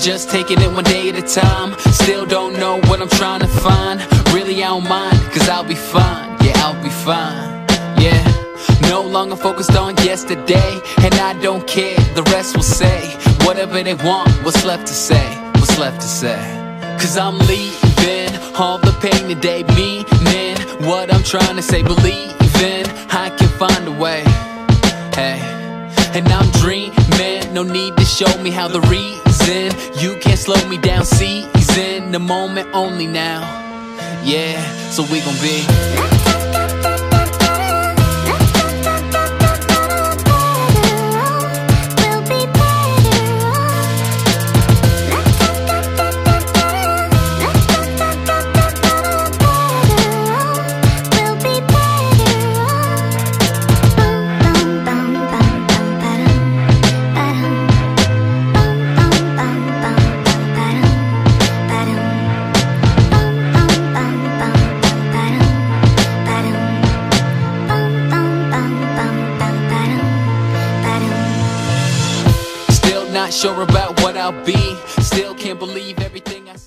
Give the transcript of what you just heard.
just taking it one day at a time. Still don't know what I'm trying to find. Really I don't mind, cause I'll be fine. Yeah, I'll be fine. Yeah, no longer focused on yesterday, and I don't care, the rest will say whatever they want. What's left to say? What's left to say? Cause I'm leaving all the pain today, meaning what I'm trying to say. Believing I can find a way. Hey, and I'm dreaming, no need to show me how. The reason you can't slow me down, seizing the moment only now. Yeah, so we gon' be not sure about what I'll be. Still can't believe everything I see.